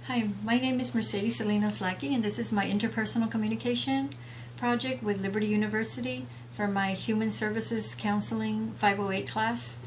Hi, my name is Mercedes Salinas Lackey, and this is my interpersonal communication project with Liberty University for my Human Services Counseling 508 class.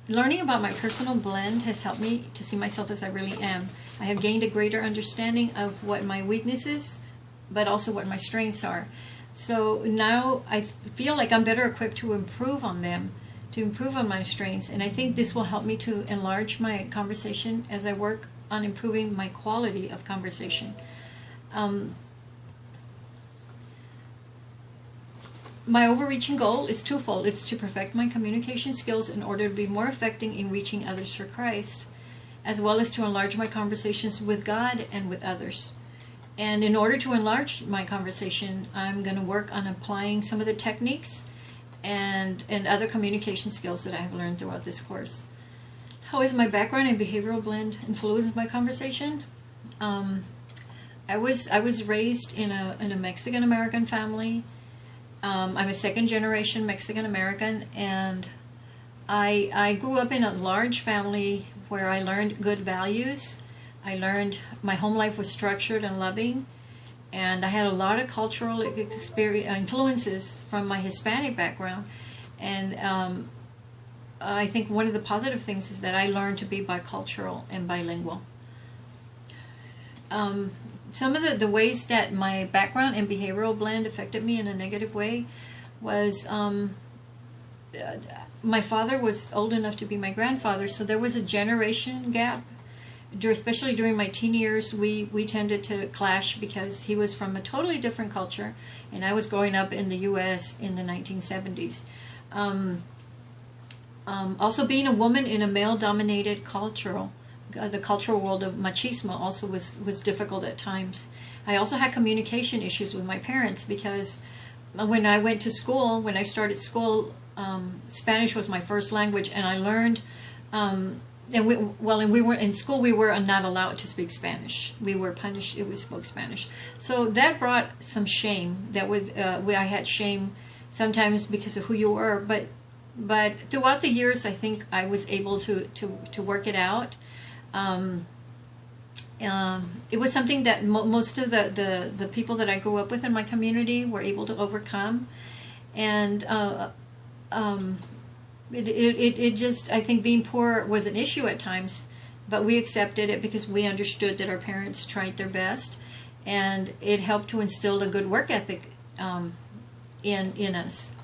Learning about my personal blend has helped me to see myself as I really am. I have gained a greater understanding of what my weaknesses, but also what my strengths are. So now I feel like I'm better equipped to improve on them, to improve on my strengths, and I think this will help me to enlarge my conversation as I work on improving my quality of conversation. My overreaching goal is twofold. It's to perfect my communication skills in order to be more effective in reaching others for Christ, as well as to enlarge my conversations with God and with others. And in order to enlarge my conversation, I'm going to work on applying some of the techniques and other communication skills that I have learned throughout this course. How has my background in behavioral blend influenced my conversation? I was raised in a Mexican American family. I'm a second generation Mexican American, and I grew up in a large family where I learned good values. I learned my home life was structured and loving, and I had a lot of cultural influences from my Hispanic background. And I think one of the positive things is that I learned to be bicultural and bilingual. Some of the ways that my background and behavioral blend affected me in a negative way was my father was old enough to be my grandfather, so there was a generation gap. Especially during my teen years, we tended to clash because he was from a totally different culture, and I was growing up in the U.S. in the 1970s. Also, being a woman in a male-dominated the cultural world of machismo also was difficult at times. I also had communication issues with my parents because when I went to school, when I started school, Spanish was my first language, and I learned. And we were in school. We were not allowed to speak Spanish. We were punished if we spoke Spanish. So that brought some shame. I had shame sometimes because of who you were. But throughout the years, I think I was able to work it out. It was something that most of the people that I grew up with in my community were able to overcome, and It just, I think being poor was an issue at times, but we accepted it because we understood that our parents tried their best, and it helped to instill a good work ethic in us.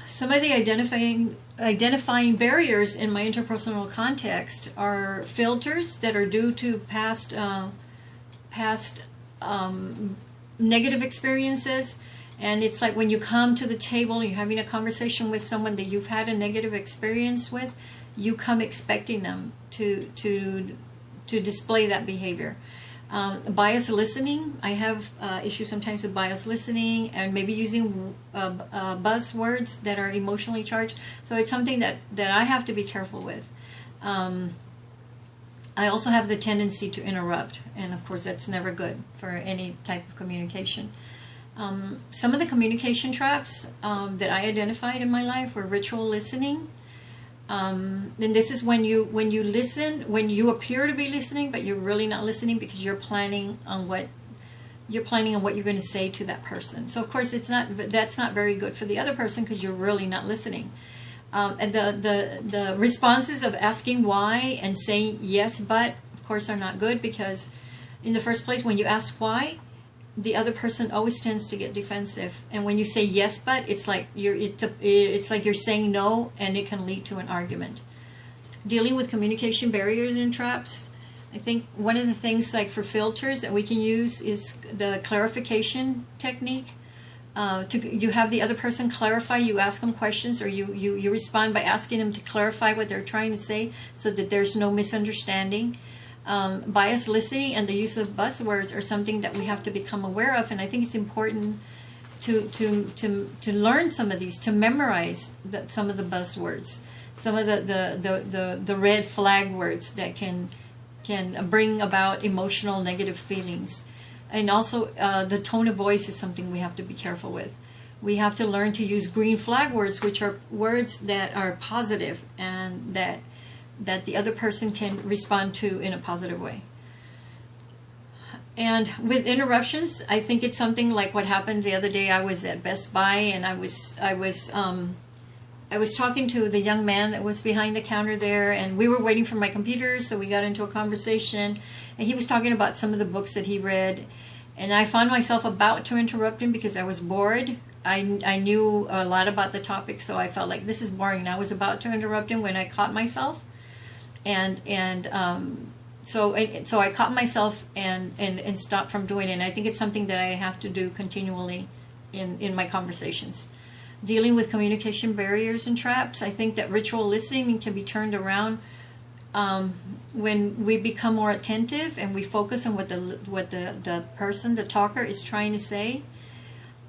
Some of the identifying barriers in my interpersonal context are filters that are due to past negative experiences. And it's like when you come to the table and you're having a conversation with someone that you've had a negative experience with, you come expecting them to display that behavior. Biased listening. I have issues sometimes with biased listening and maybe using buzzwords that are emotionally charged. So it's something that I have to be careful with. I also have the tendency to interrupt, and of course that's never good for any type of communication. Some of the communication traps that I identified in my life were ritual listening. And this is when you listen, when you appear to be listening, but you're really not listening because you're planning on what you're going to say to that person. So of course that's not very good for the other person because you're really not listening. And the responses of asking why and saying yes but of course are not good, because in the first place when you ask why, the other person always tends to get defensive, and when you say yes but, it's like you're saying no, and it can lead to an argument. Dealing with communication barriers and traps, I think one of the things like for filters that we can use is the clarification technique. You have the other person clarify, you ask them questions, or you respond by asking them to clarify what they're trying to say so that there's no misunderstanding. Biased listening and the use of buzzwords are something that we have to become aware of, and I think it's important to learn some of these, to memorize some of the buzzwords, some of the red flag words that can bring about emotional negative feelings. And also the tone of voice is something we have to be careful with. We have to learn to use green flag words, which are words that are positive and that that the other person can respond to in a positive way. And with interruptions, I think it's something like what happened the other day. I was at Best Buy, and I was talking to the young man that was behind the counter there, and we were waiting for my computer, so we got into a conversation, and he was talking about some of the books that he read, and I found myself about to interrupt him because I was bored. I knew a lot about the topic, so I felt like this is boring, and I was about to interrupt him when I caught myself, so I caught myself and stopped from doing it. And I think it's something that I have to do continually in my conversations. Dealing with communication barriers and traps, I think that ritual listening can be turned around when we become more attentive and we focus on what the person, the talker, is trying to say.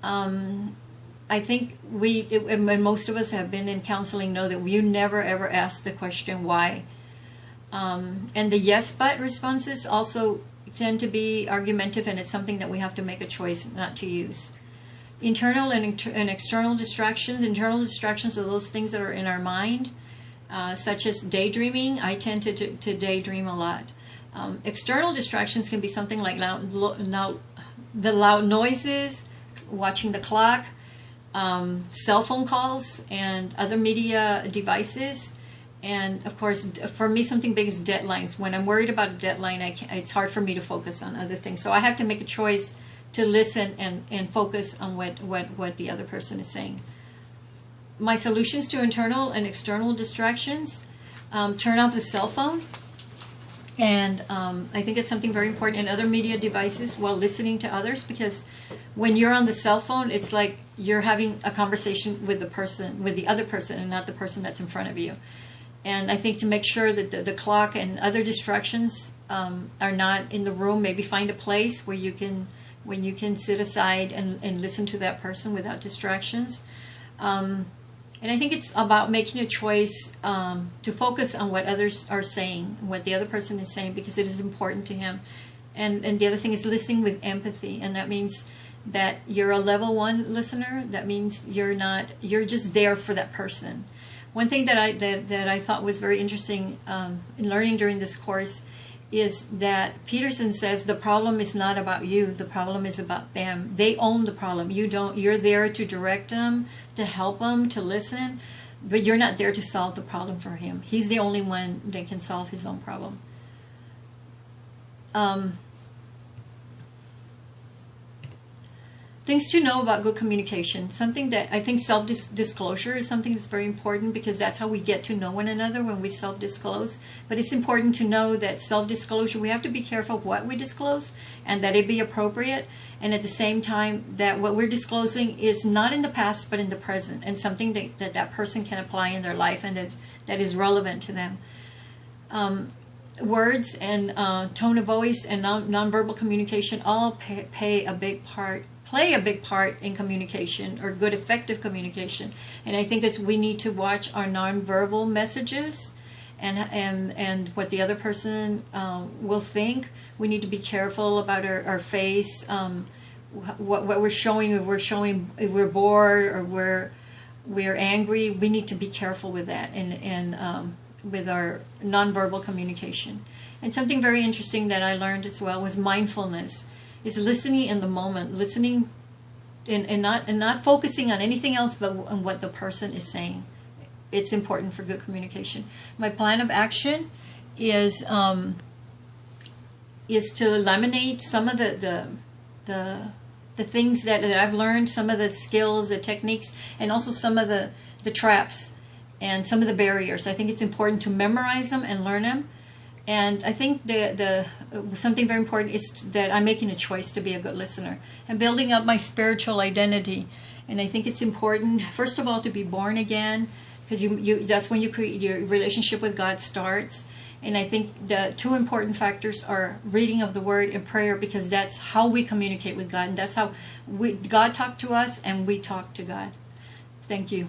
I think and most of us have been in counseling, know that you never ever ask the question why. And the yes but responses also tend to be argumentative, and it's something that we have to make a choice not to use. Internal and external distractions. Internal distractions are those things that are in our mind, such as daydreaming. I tend to daydream a lot. External distractions can be something like the loud noises, watching the clock, cell phone calls, and other media devices. And of course, for me, something big is deadlines. When I'm worried about a deadline, it's hard for me to focus on other things. So I have to make a choice to listen and focus on what the other person is saying. My solutions to internal and external distractions: turn off the cell phone. And I think it's something very important in other media devices while listening to others, because when you're on the cell phone, it's like you're having a conversation with the other person, and not the person that's in front of you. And I think to make sure that the clock and other distractions are not in the room, maybe find a place where you can sit aside and listen to that person without distractions. And I think it's about making a choice to focus on what others are saying, what the other person is saying, because it is important to him. And the other thing is listening with empathy, and that means that you're a level 1 listener. That means you're just there for that person. One thing that I thought was very interesting in learning during this course is that Peterson says the problem is not about you, the problem is about them. They own the problem. You don't. You're there to direct them, to help them, to listen, but you're not there to solve the problem for him. He's the only one that can solve his own problem. Things to know about good communication. Something that I think self-disclosure is something that's very important, because that's how we get to know one another, when we self-disclose. But it's important to know that self-disclosure, we have to be careful what we disclose, and that it be appropriate. And at the same time, that what we're disclosing is not in the past, but in the present, and something that person can apply in their life, and that is relevant to them. Words and tone of voice and nonverbal communication all play a big part in communication, or good effective communication. And I think we need to watch our nonverbal messages and what the other person will think. We need to be careful about our face, what we're showing. If we're bored or we're angry, we need to be careful with that, and with our nonverbal communication. And something very interesting that I learned as well was mindfulness. Is listening in the moment, listening and not focusing on anything else but on what the person is saying. It's important for good communication. My plan of action is to eliminate some of the things that I've learned, some of the skills, the techniques, and also some of the traps and some of the barriers. I think it's important to memorize them and learn them. And I think something very important is that I'm making a choice to be a good listener and building up my spiritual identity. And I think it's important, first of all, to be born again, because that's when your relationship with God starts. And I think the two important factors are reading of the Word and prayer, because that's how we communicate with God, and that's how God talked to us and we talk to God. Thank you.